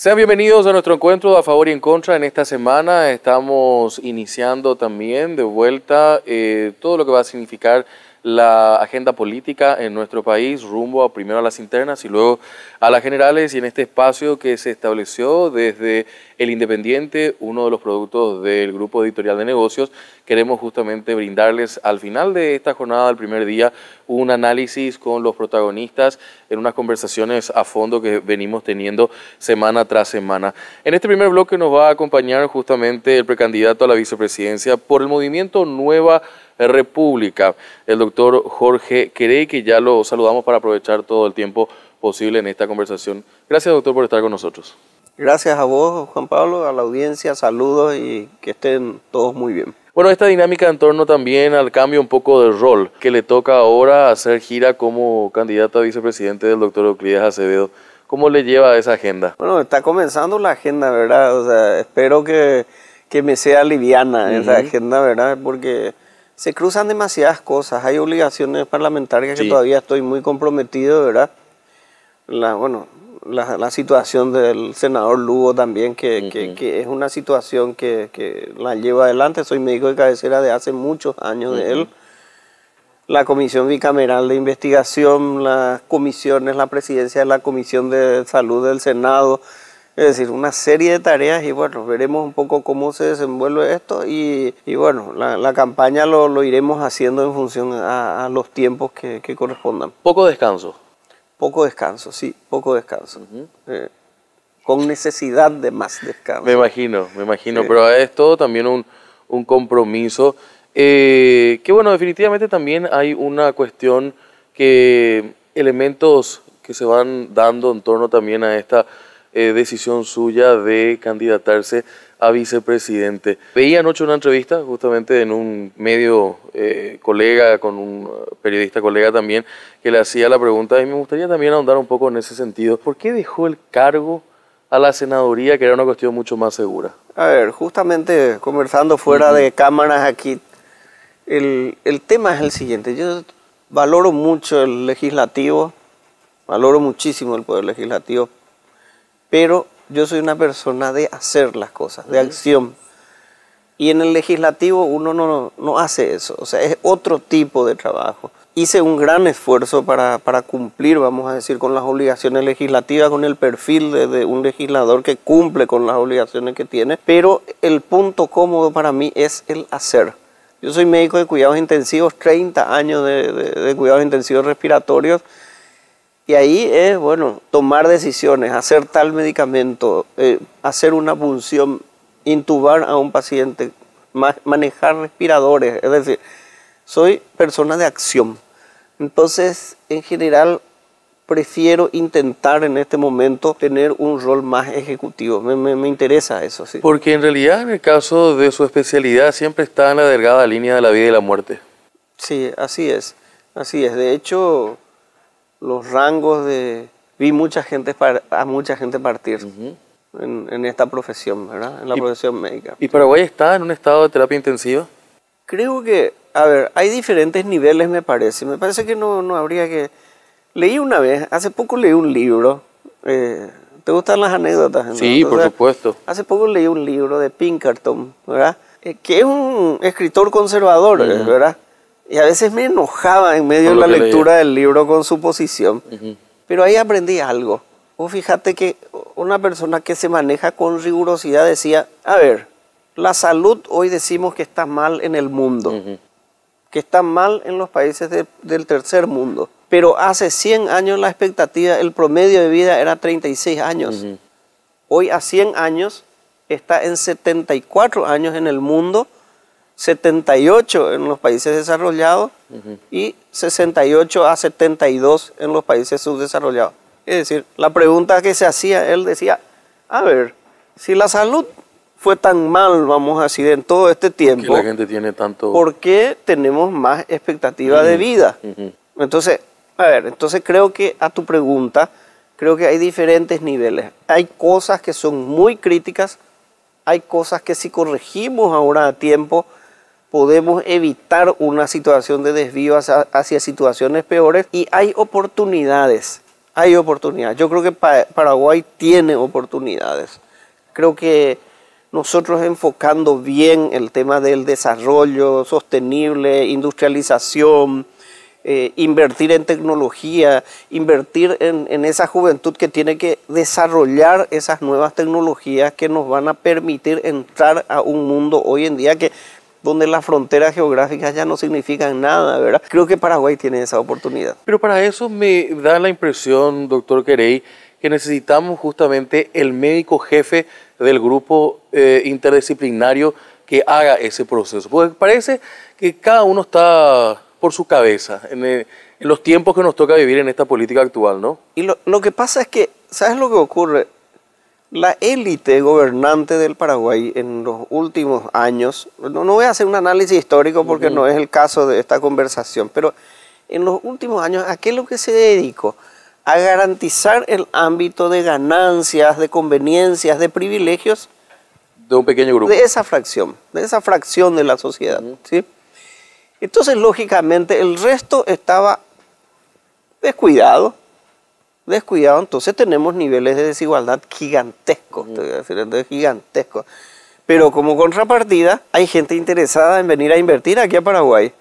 Sean bienvenidos a nuestro encuentro de A Favor y en Contra. En esta semana estamos iniciando también de vuelta todo lo que va a significar la agenda política en nuestro país, rumbo primero a las internas y luego a las generales, y en este espacio que se estableció desde El Independiente, uno de los productos del Grupo Editorial de Negocios, queremos justamente brindarles al final de esta jornada, el primer día, un análisis con los protagonistas en unas conversaciones a fondo que venimos teniendo semana tras semana. En este primer bloque nos va a acompañar justamente el precandidato a la vicepresidencia por el movimiento Nueva República, el doctor Jorge Querey, que ya lo saludamos para aprovechar todo el tiempo posible en esta conversación. Gracias, doctor, por estar con nosotros. Gracias a vos, Juan Pablo, a la audiencia, saludos y que estén todos muy bien. Bueno, esta dinámica en torno también al cambio un poco de rol que le toca ahora hacer gira como candidato a vicepresidente del doctor Euclides Acevedo. ¿Cómo le lleva a esa agenda? Bueno, está comenzando la agenda, ¿verdad? O sea, espero que me sea liviana esa agenda, ¿verdad? Porque se cruzan demasiadas cosas, hay obligaciones parlamentarias que todavía estoy muy comprometido, ¿verdad? La situación del senador Lugo también, que es una situación que la llevo adelante. Soy médico de cabecera de hace muchos años de él. La Comisión Bicameral de Investigación, las comisiones, la presidencia de la Comisión de Salud del Senado, es decir, una serie de tareas, y bueno, veremos un poco cómo se desenvuelve esto y bueno, la campaña lo iremos haciendo en función a los tiempos que correspondan. Poco descanso. Poco descanso, sí, poco descanso. Con necesidad de más descanso. Me imagino, pero es todo también un compromiso. Que bueno, definitivamente también hay una cuestión elementos que se van dando en torno también a esta decisión suya de candidatarse a vicepresidente. Veía anoche una entrevista justamente en un medio colega, con un periodista colega también, que le hacía la pregunta, y me gustaría también ahondar un poco en ese sentido. ¿Por qué dejó el cargo a la senaduría, que era una cuestión mucho más segura? A ver, justamente conversando fuera de cámaras aquí, el tema es el siguiente. Yo valoro mucho el legislativo, valoro muchísimo el poder legislativo, pero yo soy una persona de hacer las cosas, de acción. Y en el legislativo uno no hace eso, o sea, es otro tipo de trabajo. Hice un gran esfuerzo para cumplir, vamos a decir, con las obligaciones legislativas, con el perfil de un legislador que cumple con las obligaciones que tiene, pero el punto cómodo para mí es el hacer. Yo soy médico de cuidados intensivos, 30 años de cuidados intensivos respiratorios, y ahí es, bueno, tomar decisiones, hacer tal medicamento, hacer una punción, intubar a un paciente, manejar respiradores, es decir, soy persona de acción. Entonces, en general, prefiero intentar en este momento tener un rol más ejecutivo. Me interesa eso, sí. Porque en realidad, en el caso de su especialidad, siempre está en la delgada línea de la vida y la muerte. Sí, así es. Así es. De hecho, los rangos vi a mucha gente partir en esta profesión, ¿verdad? En la profesión médica. ¿Y Paraguay está en un estado de terapia intensiva? Creo que, a ver, hay diferentes niveles, me parece. Me parece que no habría que... Leí una vez, hace poco leí un libro. ¿Te gustan las anécdotas, no? Sí, por supuesto. Hace poco leí un libro de Pinkerton, ¿verdad? Que es un escritor conservador, ¿verdad? Y a veces me enojaba en medio de la lectura del libro con su posición. Pero ahí aprendí algo. Vos fíjate que una persona que se maneja con rigurosidad decía, a ver, la salud hoy decimos que está mal en el mundo, que está mal en los países del tercer mundo. Pero hace 100 años la expectativa, el promedio de vida era 36 años. Hoy a 100 años está en 74 años en el mundo, 78 en los países desarrollados y 68 a 72 en los países subdesarrollados. Es decir, la pregunta que se hacía, él decía, a ver, si la salud fue tan mal, vamos a decir, en todo este tiempo, ¿por qué la gente tiene tanto? ¿Por qué tenemos más expectativa de vida? Entonces, a ver, entonces creo que a tu pregunta, creo que hay diferentes niveles. Hay cosas que son muy críticas, hay cosas que si corregimos ahora a tiempo, podemos evitar una situación de desvío hacia situaciones peores, y hay oportunidades hay oportunidades. Yo creo que Paraguay tiene oportunidades. Creo que nosotros enfocando bien el tema del desarrollo sostenible, industrialización, invertir en tecnología, invertir en esa juventud que tiene que desarrollar esas nuevas tecnologías que nos van a permitir entrar a un mundo hoy en día donde las fronteras geográficas ya no significan nada, ¿verdad? Creo que Paraguay tiene esa oportunidad. Pero para eso me da la impresión, doctor Querey, que necesitamos justamente el médico jefe del grupo interdisciplinario que haga ese proceso. Porque parece que cada uno está por su cabeza en los tiempos que nos toca vivir en esta política actual, ¿no? Y lo que pasa es que, ¿sabes lo que ocurre? La élite gobernante del Paraguay en los últimos años, no voy a hacer un análisis histórico porque no es el caso de esta conversación, pero en los últimos años, ¿a qué es lo que se dedicó? A garantizar el ámbito de ganancias, de conveniencias, de privilegios. De un pequeño grupo. De esa fracción de la sociedad, ¿sí? Entonces, lógicamente, el resto estaba descuidado, entonces tenemos niveles de desigualdad gigantescos, te voy a decir, gigantescos. Pero como contrapartida, hay gente interesada en venir a invertir aquí a Paraguay.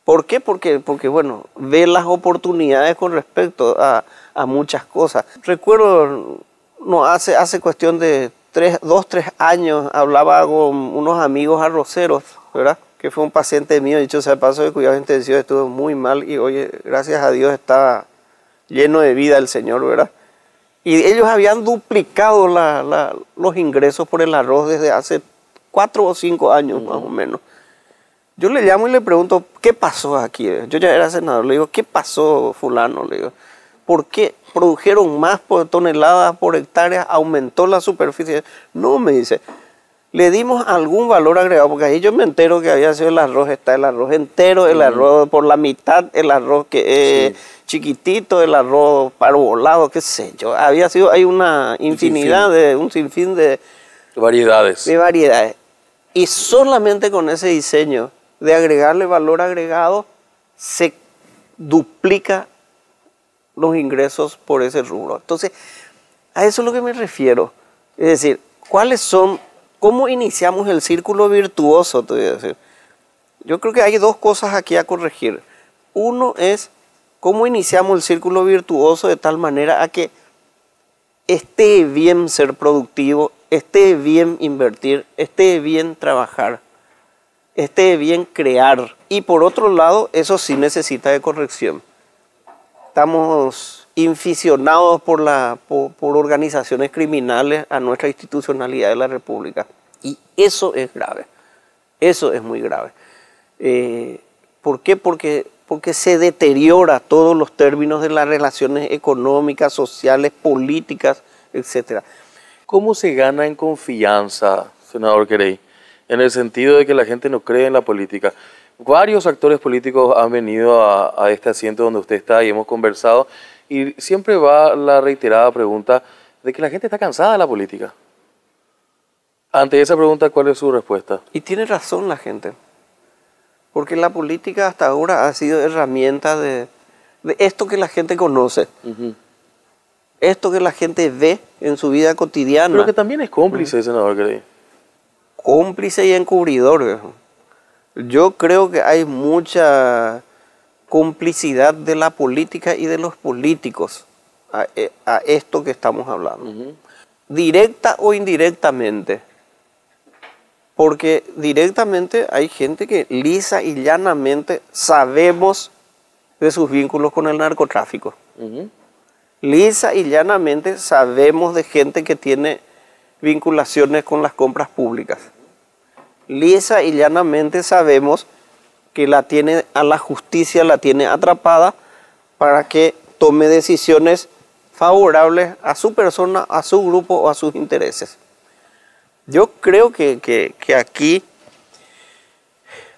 ¿Por qué? Porque bueno, ve las oportunidades con respecto a muchas cosas. Recuerdo, no, hace cuestión de 2, 3 años, hablaba con unos amigos arroceros, ¿verdad? Que fue un paciente mío, dicho sea de paso, de cuidados intensivos, estuvo muy mal y hoy, gracias a Dios, está lleno de vida el Señor, ¿verdad? Y ellos habían duplicado los ingresos por el arroz desde hace 4 o 5 años más o menos. Yo le llamo y le pregunto, ¿qué pasó aquí? Yo ya era senador, le digo, ¿qué pasó fulano? Le digo, ¿por qué produjeron más por toneladas por hectárea? ¿Aumentó la superficie? No, me dice, le dimos algún valor agregado, porque ahí yo me entero que había sido el arroz, está el arroz entero, el arroz por la mitad, el arroz que es chiquitito, el arroz parbolado, qué sé yo. Hay una infinidad, un sinfín de variedades. Y solamente con ese diseño de agregarle valor agregado, se duplica los ingresos por ese rubro. Entonces, a eso es lo que me refiero. Es decir, ¿cómo iniciamos el círculo virtuoso? Te voy a decir. Yo creo que hay 2 cosas aquí a corregir. Uno es cómo iniciamos el círculo virtuoso de tal manera a que esté bien ser productivo, esté bien invertir, esté bien trabajar, esté bien crear. Y por otro lado, eso sí necesita de corrección. Estamos inficionados por organizaciones criminales a nuestra institucionalidad de la República. Y eso es grave. Eso es muy grave. ¿Por qué? Porque se deteriora todos los términos de las relaciones económicas, sociales, políticas, etc. ¿Cómo se gana en confianza, senador Querey? En el sentido de que la gente no cree en la política. Varios actores políticos han venido a este asiento donde usted está y hemos conversado y siempre va la reiterada pregunta de que la gente está cansada de la política. Ante esa pregunta, ¿cuál es su respuesta? Y tiene razón la gente, porque la política hasta ahora ha sido herramienta de esto que la gente conoce, esto que la gente ve en su vida cotidiana. Pero que también es cómplice, senador Querey. Cómplice y encubridor, viejo. Yo creo que hay mucha complicidad de la política y de los políticos a esto que estamos hablando. Directa o indirectamente. Porque directamente hay gente que lisa y llanamente sabemos de sus vínculos con el narcotráfico. Lisa y llanamente sabemos de gente que tiene vinculaciones con las compras públicas. Lisa y llanamente sabemos que a la justicia la tiene atrapada para que tome decisiones favorables a su persona, a su grupo o a sus intereses. Yo creo que aquí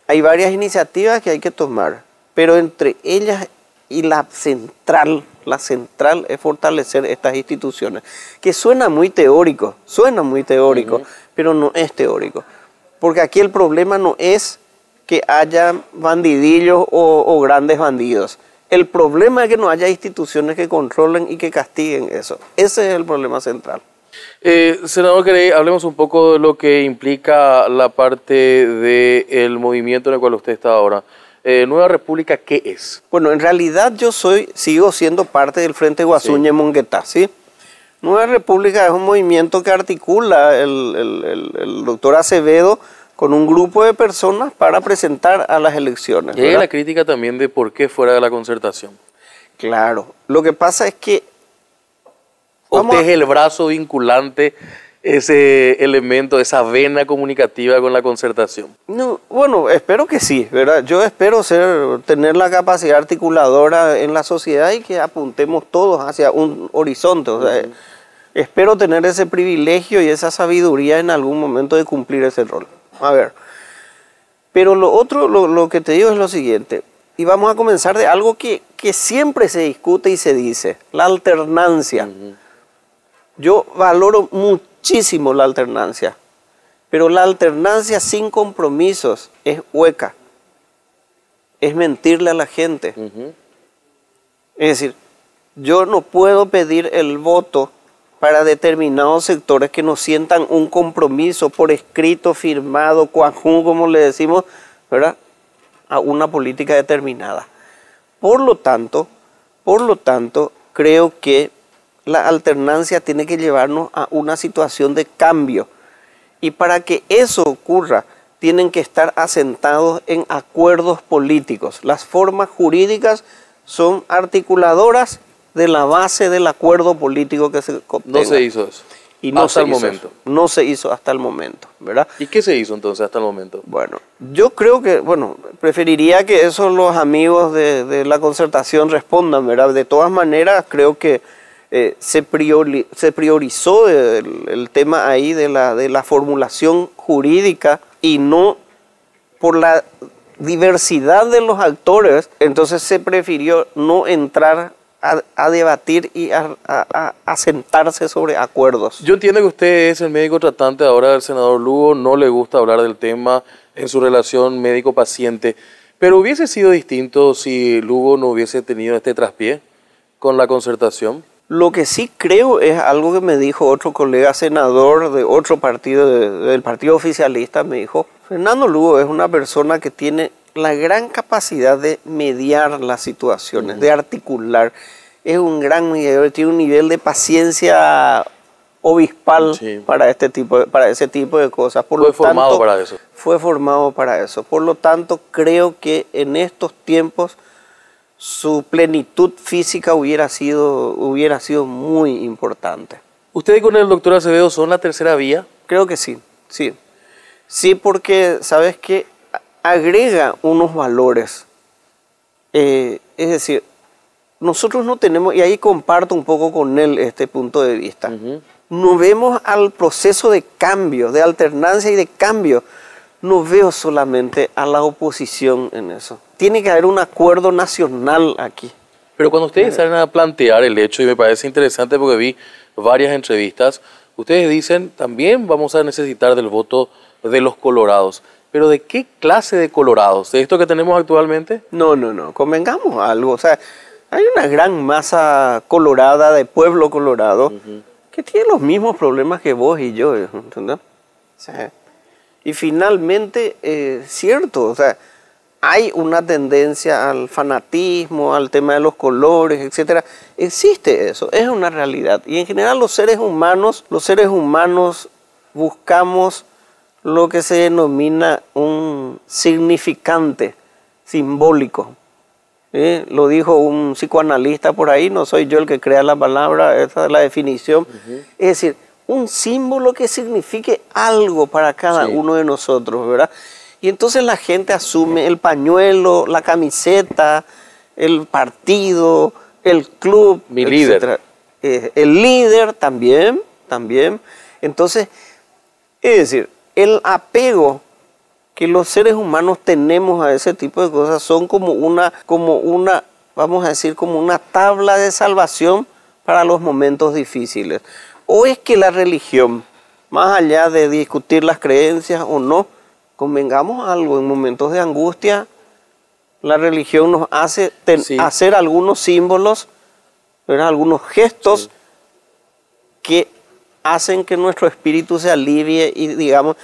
hay varias iniciativas que hay que tomar, pero entre ellas y la central es fortalecer estas instituciones, que suena muy teórico, pero no es teórico. Porque aquí el problema no es que haya bandidillos o grandes bandidos. El problema es que no haya instituciones que controlen y que castiguen eso. Ese es el problema central. Senador Querey, hablemos un poco de lo que implica la parte del movimiento en el cual usted está ahora. Nueva República, ¿qué es? Bueno, en realidad yo sigo siendo parte del Frente Guasuñe-Monguetá, ¿sí? Nueva República es un movimiento que articula el doctor Acevedo con un grupo de personas para presentar a las elecciones. Y hay la crítica también de por qué fuera de la concertación. Claro, lo que pasa es que... Usted es el brazo vinculante, ese elemento, esa vena comunicativa con la concertación. No, bueno, espero que sí, ¿verdad? Yo espero tener la capacidad articuladora en la sociedad y que apuntemos todos hacia un horizonte. O sea, espero tener ese privilegio y esa sabiduría en algún momento de cumplir ese rol. A ver, pero lo que te digo es lo siguiente, y vamos a comenzar de algo que siempre se discute y se dice, la alternancia. Yo valoro muchísimo la alternancia, pero la alternancia sin compromisos es hueca, es mentirle a la gente. Es decir, yo no puedo pedir el voto para determinados sectores que no sientan un compromiso por escrito, firmado, coajú, como le decimos, ¿verdad?, a una política determinada. Por lo tanto, creo que la alternancia tiene que llevarnos a una situación de cambio. Y para que eso ocurra, tienen que estar asentados en acuerdos políticos. Las formas jurídicas son articuladoras de la base del acuerdo político que se obtenga. No se hizo eso. Y no hasta el momento. No se hizo hasta el momento, ¿verdad? ¿Y qué se hizo entonces hasta el momento? Bueno, yo creo que, preferiría que eso los amigos de la concertación respondan, ¿verdad? De todas maneras, creo que se priorizó el tema ahí de la formulación jurídica y no por la diversidad de los actores, entonces se prefirió no entrar a debatir y a sentarse sobre acuerdos. Yo entiendo que usted es el médico tratante ahora del senador Lugo, no le gusta hablar del tema en su relación médico-paciente, pero hubiese sido distinto si Lugo no hubiese tenido este traspié con la concertación. Lo que sí creo es algo que me dijo otro colega senador de otro partido, del partido oficialista, me dijo, Fernando Lugo es una persona que tiene la gran capacidad de mediar las situaciones, de articular. Es un gran mediador, tiene un nivel de paciencia obispal para ese tipo de cosas. Fue formado para eso. Fue formado para eso. Por lo tanto, creo que en estos tiempos su plenitud física hubiera sido muy importante. ¿Usted con el doctor Acevedo son la tercera vía? Creo que sí, sí. Sí, porque, ¿sabes qué? Agrega unos valores. Es decir, nosotros no tenemos, y ahí comparto un poco con él este punto de vista, no vemos al proceso de cambio, de alternancia y de cambio, no veo solamente a la oposición en eso. Tiene que haber un acuerdo nacional aquí. Pero cuando ustedes salen a plantear el hecho, y me parece interesante porque vi varias entrevistas, ustedes dicen, también vamos a necesitar del voto de los colorados. ¿Pero de qué clase de colorados? ¿De esto que tenemos actualmente? No, convengamos algo. O sea, hay una gran masa colorada de pueblo colorado que tiene los mismos problemas que vos y yo, ¿entendés? O sea, y finalmente, cierto, o sea, hay una tendencia al fanatismo, al tema de los colores, etcétera. Existe eso, es una realidad. Y en general los seres humanos buscamos lo que se denomina un significante simbólico. Lo dijo un psicoanalista por ahí, no soy yo el que crea la palabra, esa es la definición. Es decir, un símbolo que signifique algo para cada uno de nosotros, ¿verdad? Y entonces la gente asume el pañuelo, la camiseta, el partido, el club, mi líder. El líder también. Entonces, es decir, el apego que los seres humanos tenemos a ese tipo de cosas son como una, vamos a decir, como una tabla de salvación para los momentos difíciles. O es que la religión, más allá de discutir las creencias o no, convengamos algo, en momentos de angustia La religión nos hace Sí. hacer algunos símbolos, ¿verdad? Algunos gestos que hacen que nuestro espíritu se alivie y digamos,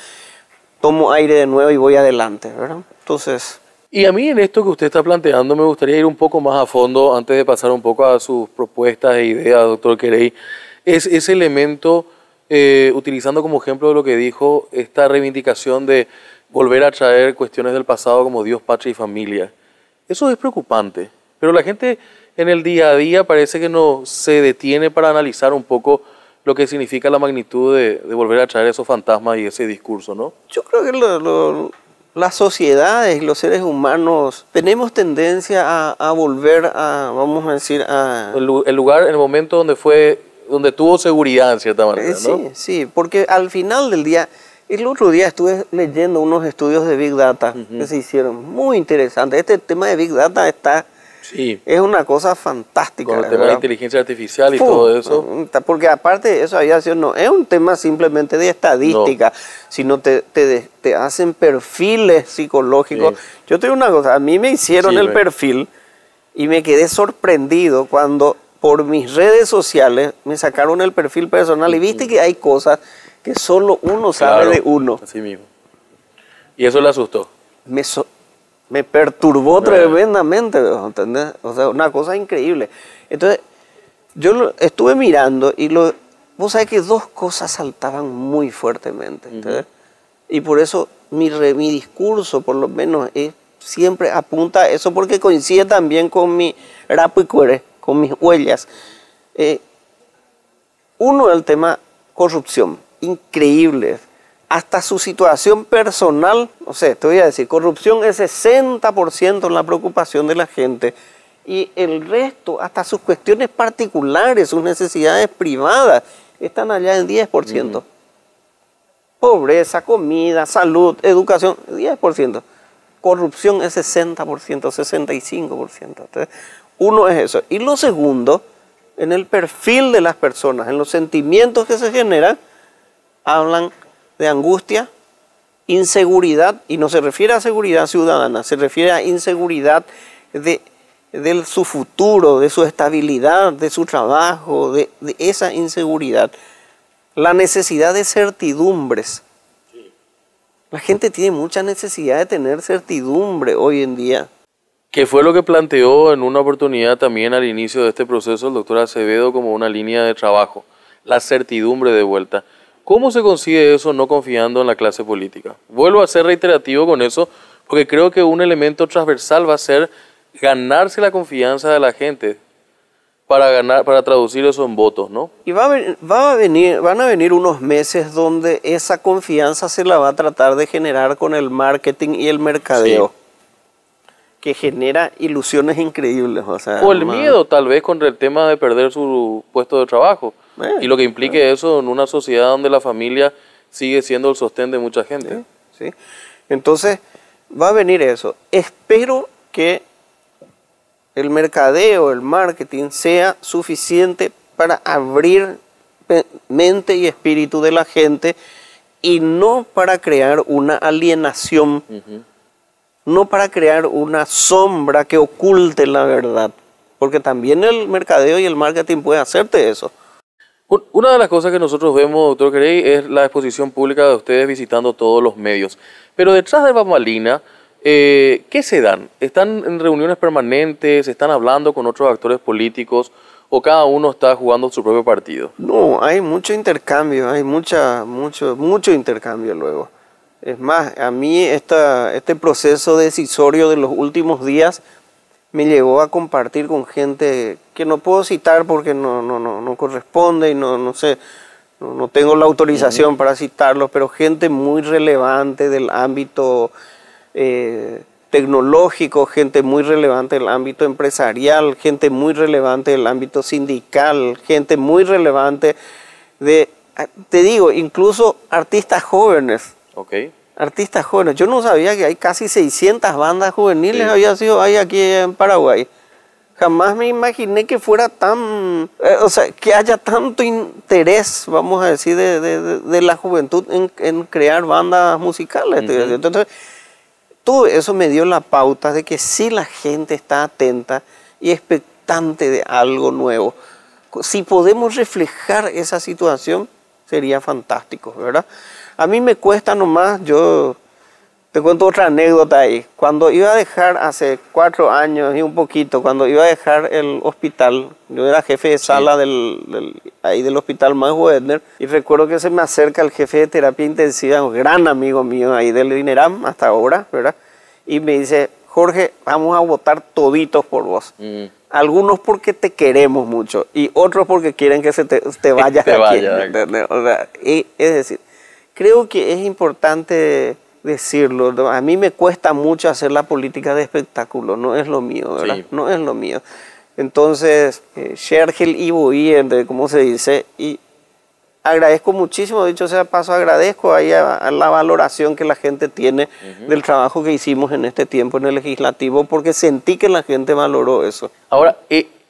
tomo aire de nuevo y voy adelante, ¿verdad? Entonces... Y a mí en esto que usted está planteando me gustaría ir un poco más a fondo antes de pasar un poco a sus propuestas e ideas, doctor Querey. Es ese elemento, utilizando como ejemplo de lo que dijo, esta reivindicación de volver a traer cuestiones del pasado como Dios, patria y familia. Eso es preocupante, pero la gente en el día a día parece que no se detiene para analizar un poco lo que significa la magnitud de volver a traer esos fantasmas y ese discurso, ¿no? Yo creo que las sociedades y los seres humanos tenemos tendencia a volver a, vamos a decir, a... El lugar, el momento donde tuvo seguridad en cierta manera, ¿no? Sí, sí, porque al final del día, el otro día estuve leyendo unos estudios de Big Data que se hicieron muy interesantes. Este tema de Big Data es una cosa fantástica. Con el tema de inteligencia artificial y todo eso. Porque aparte de eso, aviación no es un tema simplemente de estadística, sino te hacen perfiles psicológicos. Sí. Yo te digo una cosa, a mí me hicieron el perfil y me quedé sorprendido cuando por mis redes sociales me sacaron el perfil personal y viste que hay cosas que solo uno sabe de uno. Así mismo. ¿Y eso le asustó? Me perturbó tremendamente, ¿entendés? O sea, una cosa increíble. Entonces, yo estuve mirando y vos sabés que dos cosas saltaban muy fuertemente. Y por eso mi discurso, por lo menos, siempre apunta a eso, porque coincide también con mi rapicuere, con mis huellas. Uno, el tema corrupción, increíble. Hasta su situación personal, o sea, te voy a decir, corrupción es 60% en la preocupación de la gente y el resto, hasta sus cuestiones particulares, sus necesidades privadas, están allá en 10%. Pobreza, comida, salud, educación, 10%. Corrupción es 60%, 65%. Entonces, uno es eso. Y lo segundo, en el perfil de las personas, en los sentimientos que se generan, hablan de angustia, inseguridad, y no se refiere a seguridad ciudadana, se refiere a inseguridad de su futuro, de su estabilidad, de su trabajo, de esa inseguridad. La necesidad de certidumbres. La gente tiene mucha necesidad de tener certidumbre hoy en día. ¿Qué fue lo que planteó en una oportunidad también al inicio de este proceso el doctor Acevedo como una línea de trabajo? La certidumbre de vuelta. ¿Cómo se consigue eso no confiando en la clase política? Vuelvo a ser reiterativo con eso, porque creo que un elemento transversal va a ser ganarse la confianza de la gente para traducir eso en votos, ¿no? Y van a venir unos meses donde esa confianza se la va a tratar de generar con el marketing y el mercadeo, que genera ilusiones increíbles. O el miedo, tal vez, contra el tema de perder su puesto de trabajo. Y lo que implique eso en una sociedad donde la familia sigue siendo el sostén de mucha gente. Sí. Entonces, va a venir eso. Espero que el mercadeo, el marketing, sea suficiente para abrir mente y espíritu de la gente y no para crear una alienación, no para crear una sombra que oculte la verdad. Porque también el mercadeo y el marketing puede hacerte eso. Una de las cosas que nosotros vemos, doctor Querey, es la exposición pública de ustedes visitando todos los medios. Pero detrás de bambalina, ¿qué se dan? ¿Están en reuniones permanentes? ¿Están hablando con otros actores políticos? ¿O cada uno está jugando su propio partido? No, hay mucho intercambio, hay mucho intercambio luego. Es más, a mí este proceso decisorio de los últimos días me llevó a compartir con gente que no puedo citar porque no corresponde y no sé, no tengo la autorización para citarlos, pero gente muy relevante del ámbito tecnológico, gente muy relevante del ámbito empresarial, gente muy relevante del ámbito sindical, gente muy relevante te digo, incluso artistas jóvenes. Artistas jóvenes. Yo no sabía que hay casi 600 bandas juveniles hay aquí en Paraguay. Jamás me imaginé que fuera tan... o sea, que haya tanto interés, vamos a decir, de la juventud en crear bandas musicales. Entonces, todo eso me dio la pauta de que sí la gente está atenta y expectante de algo nuevo. Si podemos reflejar esa situación, sería fantástico, ¿verdad? A mí me cuesta nomás, yo te cuento otra anécdota ahí. Cuando iba a dejar, hace 4 años y un poquito, cuando iba a dejar el hospital, yo era jefe de sala ahí del hospital Max Wegner, y recuerdo que se me acerca el jefe de terapia intensiva, un gran amigo mío ahí del INERAM hasta ahora, ¿verdad? Y me dice, Jorge, vamos a votar toditos por vos. Algunos porque te queremos mucho y otros porque quieren que te vayas de aquí. O sea, es decir, creo que es importante decirlo. A mí me cuesta mucho hacer la política de espectáculo, no es lo mío, ¿verdad? Sí. No es lo mío. Entonces, Shergel y Boyer, ¿cómo se dice? Y agradezco muchísimo, dicho sea paso, agradezco ahí a la valoración que la gente tiene del trabajo que hicimos en este tiempo en el legislativo, porque sentí que la gente valoró eso. Ahora,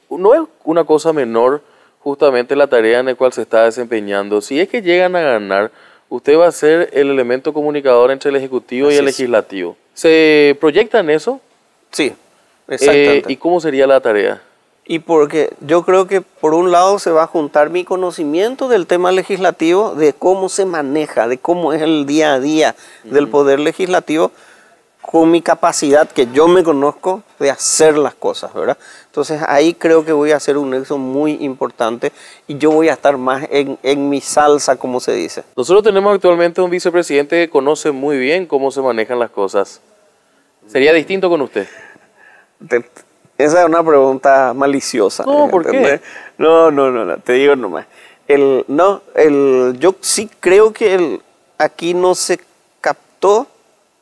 no es una cosa menor justamente la tarea en la cual se está desempeñando. Si es que llegan a ganar, usted va a ser el elemento comunicador entre el Ejecutivo y el Legislativo. ¿Se proyecta en eso? Sí, exactamente. ¿Y cómo sería la tarea? Y porque yo creo que por un lado se va a juntar mi conocimiento del tema legislativo, de cómo se maneja, de cómo es el día a día del poder legislativo, con mi capacidad que yo me conozco de hacer las cosas, ¿verdad? Entonces ahí creo que voy a hacer un nexo muy importante y yo voy a estar más en mi salsa, como se dice. Nosotros tenemos actualmente un vicepresidente que conoce muy bien cómo se manejan las cosas. ¿Sería distinto con usted? Esa es una pregunta maliciosa. No, ¿por qué? No, te digo nomás. Yo sí creo que aquí no se captó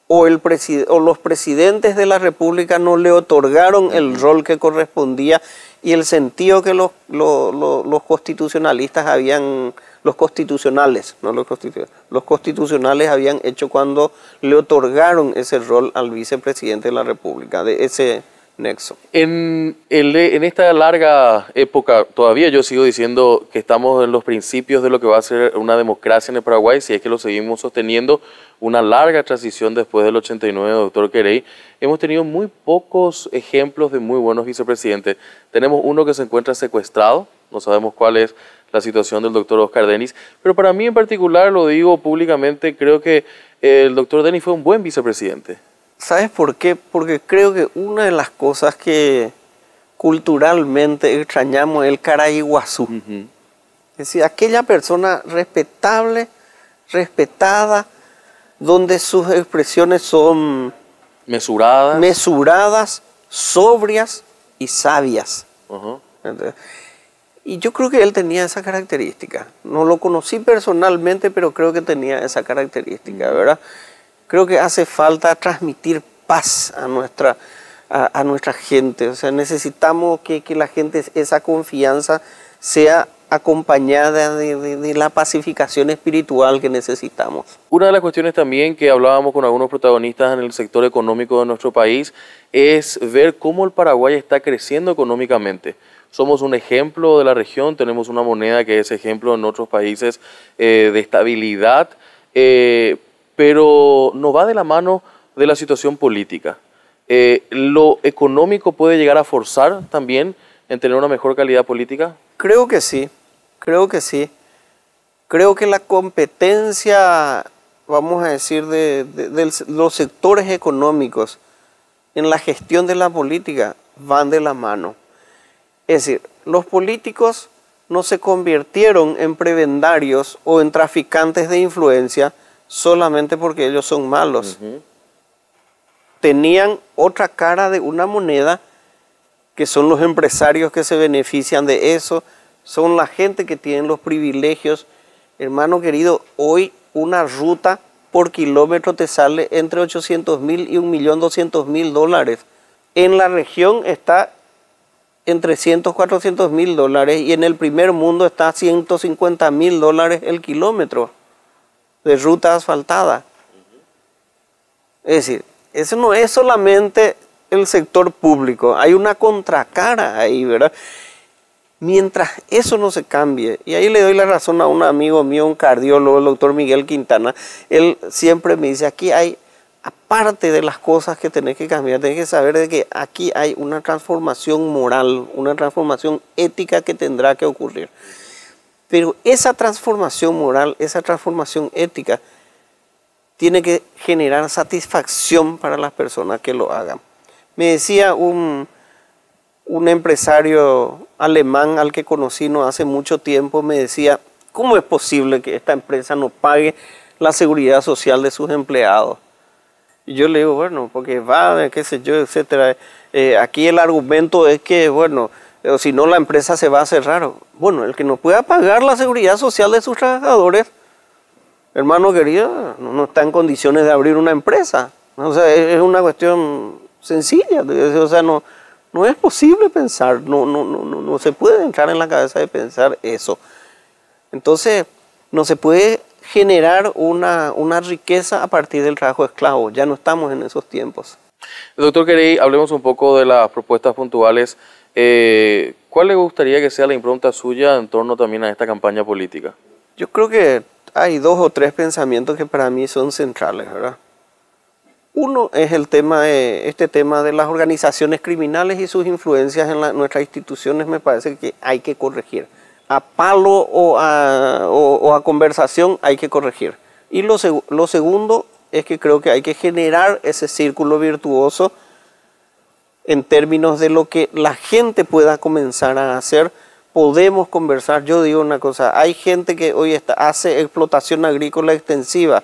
o los presidentes de la República no le otorgaron el rol que correspondía y el sentido que los constitucionalistas los constitucionales habían hecho cuando le otorgaron ese rol al vicepresidente de la República, de ese nexo. En esta larga época, todavía yo sigo diciendo que estamos en los principios de lo que va a ser una democracia en el Paraguay, si es que lo seguimos sosteniendo, una larga transición después del 89, doctor Querey. Hemos tenido muy pocos ejemplos de muy buenos vicepresidentes. Tenemos uno que se encuentra secuestrado, no sabemos cuál es la situación del doctor Oscar Denis, pero para mí en particular, lo digo públicamente, creo que el doctor Denis fue un buen vicepresidente. ¿Sabes por qué? Porque creo que una de las cosas que culturalmente extrañamos es el Caraiguazú. Es decir, aquella persona respetable, respetada, donde sus expresiones son mesuradas, sobrias y sabias. Y yo creo que él tenía esa característica. No lo conocí personalmente, pero creo que tenía esa característica, ¿verdad? Creo que hace falta transmitir paz a nuestra gente. O sea, necesitamos que la gente, esa confianza, sea acompañada de la pacificación espiritual que necesitamos. Una de las cuestiones también que hablábamos con algunos protagonistas en el sector económico de nuestro país es ver cómo el Paraguay está creciendo económicamente. Somos un ejemplo de la región, tenemos una moneda que es ejemplo en otros países de estabilidad, pero no va de la mano de la situación política. ¿Lo económico puede llegar a forzar también en tener una mejor calidad política? Creo que sí, creo que sí. Creo que la competencia, vamos a decir, de los sectores económicos en la gestión de la política van de la mano. Es decir, los políticos no se convirtieron en prebendarios o en traficantes de influencia solamente porque ellos son malos. Tenían otra cara de una moneda, que son los empresarios que se benefician de eso, son la gente que tienen los privilegios. Hermano querido, hoy una ruta por kilómetro te sale entre 800.000 y 1.200.000 dólares. En la región está en 300, 400.000 dólares y en el primer mundo está 150.000 dólares el kilómetro de ruta asfaltada. Es decir, eso no es solamente el sector público, hay una contracara ahí, ¿verdad? Mientras eso no se cambie, y ahí le doy la razón a un amigo mío, un cardiólogo, el doctor Miguel Quintana, él siempre me dice, aquí hay aparte de las cosas que tenés que cambiar, tenés que saber de que aquí hay una transformación moral, una transformación ética que tendrá que ocurrir. Pero esa transformación moral, esa transformación ética, tiene que generar satisfacción para las personas que lo hagan. Me decía un empresario alemán al que conocí no hace mucho tiempo, me decía, ¿cómo es posible que esta empresa no pague la seguridad social de sus empleados? Y yo le digo, bueno, porque va, qué sé yo, etcétera. Aquí el argumento es que, bueno, si no la empresa se va a cerrar. Bueno, el que no pueda pagar la seguridad social de sus trabajadores, hermano querido, no está en condiciones de abrir una empresa. O sea, es una cuestión sencilla. O sea, no es posible pensar, no se puede entrar en la cabeza de pensar eso. Entonces, no se puede generar una riqueza a partir del trabajo esclavo. Ya no estamos en esos tiempos. Doctor Querey, hablemos un poco de las propuestas puntuales. ¿Cuál le gustaría que sea la impronta suya en torno también a esta campaña política? Yo creo que hay 2 o 3 pensamientos que para mí son centrales, ¿verdad? Uno es este tema de las organizaciones criminales y sus influencias en nuestras instituciones. Me parece que hay que corregir. A palo o a conversación hay que corregir. Y lo segundo es que creo que hay que generar ese círculo virtuoso en términos de lo que la gente pueda comenzar a hacer. Podemos conversar. Yo digo una cosa, hay gente que hoy hace explotación agrícola extensiva.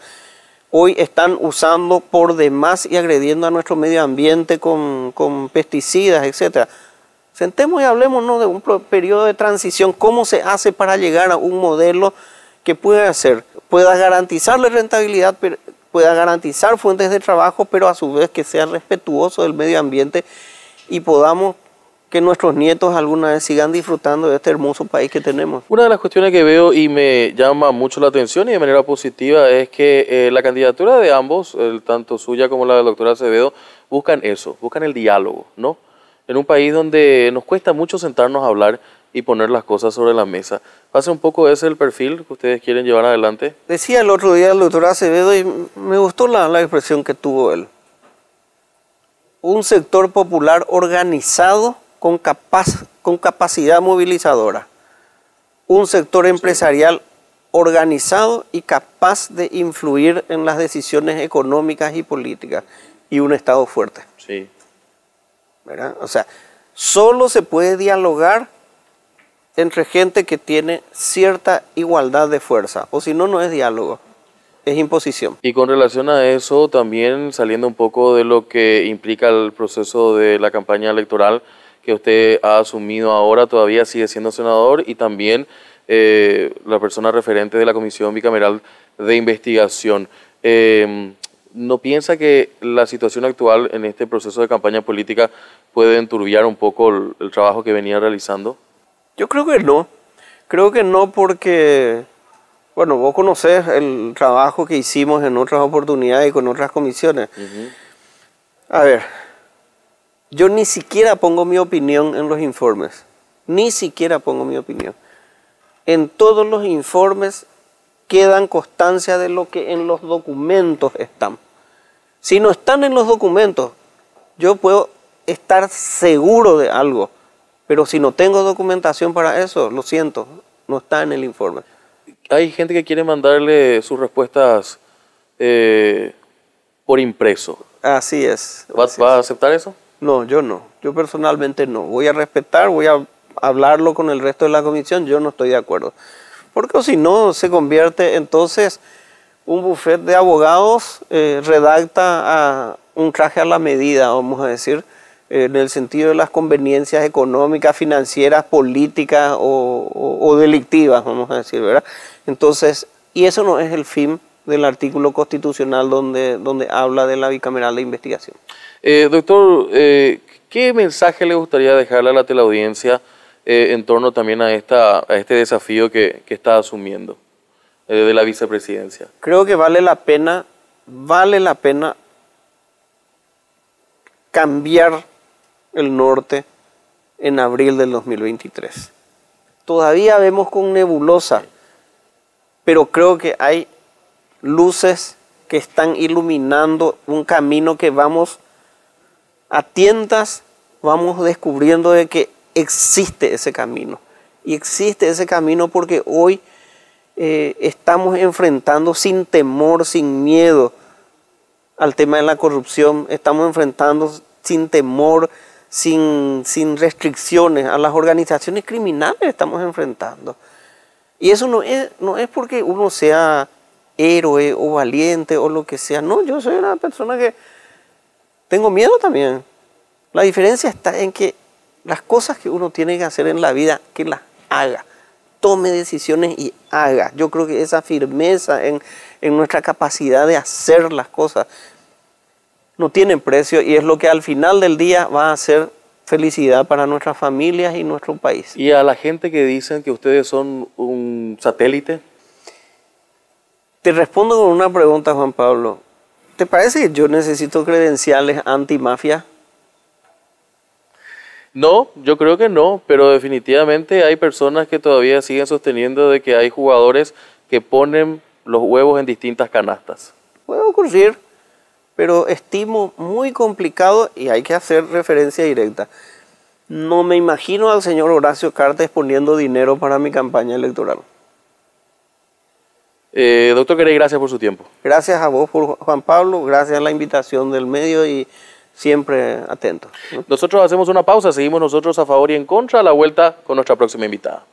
Hoy están usando por demás y agrediendo a nuestro medio ambiente con pesticidas, etcétera. Sentemos y hablemos, ¿no?, de un periodo de transición, cómo se hace para llegar a un modelo que pueda garantizarle rentabilidad, pueda garantizar fuentes de trabajo, pero a su vez que sea respetuoso del medio ambiente y podamos que nuestros nietos alguna vez sigan disfrutando de este hermoso país que tenemos. Una de las cuestiones que veo y me llama mucho la atención y de manera positiva es que la candidatura de ambos, tanto suya como la del doctor Acevedo, buscan eso, buscan el diálogo, ¿no? En un país donde nos cuesta mucho sentarnos a hablar y poner las cosas sobre la mesa. ¿Pasa un poco ese el perfil que ustedes quieren llevar adelante? Decía el otro día el doctor Acevedo y me gustó la expresión que tuvo él. Un sector popular organizado con capacidad movilizadora. Un sector empresarial organizado y capaz de influir en las decisiones económicas y políticas. Y un Estado fuerte. Sí. ¿Verdad? O sea, solo se puede dialogar entre gente que tiene cierta igualdad de fuerza, o si no, no es diálogo, es imposición. Y con relación a eso, también saliendo un poco de lo que implica el proceso de la campaña electoral que usted ha asumido ahora, todavía sigue siendo senador y también la persona referente de la Comisión Bicameral de Investigación. ¿No piensa que la situación actual en este proceso de campaña política puede enturbiar un poco el trabajo que venía realizando? Yo creo que no. Creo que no porque, bueno, vos conocés el trabajo que hicimos en otras oportunidades y con otras comisiones. A ver, yo ni siquiera pongo mi opinión en los informes. Ni siquiera pongo mi opinión. En todos los informes quedan constancia de lo que en los documentos están. Si no están en los documentos, yo puedo estar seguro de algo, pero si no tengo documentación para eso, lo siento, no está en el informe. Hay gente que quiere mandarle sus respuestas por impreso. Así es. ¿Va a aceptar eso? No, yo no. Yo personalmente no. Voy a respetar, voy a hablarlo con el resto de la comisión, yo no estoy de acuerdo. Porque si no, se convierte entonces un bufete de abogados, redacta un traje a la medida, vamos a decir, en el sentido de las conveniencias económicas, financieras, políticas o delictivas, vamos a decir, ¿verdad? Entonces, y eso no es el fin del artículo constitucional donde habla de la bicameral de investigación. Doctor, ¿qué mensaje le gustaría dejarle a la teleaudiencia en torno también a este desafío que está asumiendo de la vicepresidencia? Creo que vale la pena cambiar el norte en abril del 2023. Todavía vemos con nebulosa, pero creo que hay luces que están iluminando un camino que vamos a tientas, vamos descubriendo de que existe ese camino. Y existe ese camino porque hoy estamos enfrentando sin temor, sin miedo al tema de la corrupción, estamos enfrentando sin temor, sin restricciones a las organizaciones criminales, estamos enfrentando. Y eso no es porque uno sea héroe o valiente o lo que sea, no, yo soy una persona que tengo miedo también. La diferencia está en que las cosas que uno tiene que hacer en la vida, que las haga, tome decisiones y haga. Yo creo que esa firmeza en nuestra capacidad de hacer las cosas no tiene precio y es lo que al final del día va a ser felicidad para nuestras familias y nuestro país. ¿Y a la gente que dicen que ustedes son un satélite? Te respondo con una pregunta, Juan Pablo. ¿Te parece que yo necesito credenciales antimafia? No, yo creo que no, pero definitivamente hay personas que todavía siguen sosteniendo de que hay jugadores que ponen los huevos en distintas canastas. Puede ocurrir, pero estimo muy complicado y hay que hacer referencia directa. No me imagino al señor Horacio Cartes poniendo dinero para mi campaña electoral. Doctor Querey, gracias por su tiempo. Gracias a vos, Juan Pablo, gracias a la invitación del medio y siempre atento, ¿no? Nosotros hacemos una pausa, seguimos nosotros a favor y en contra, a la vuelta con nuestra próxima invitada.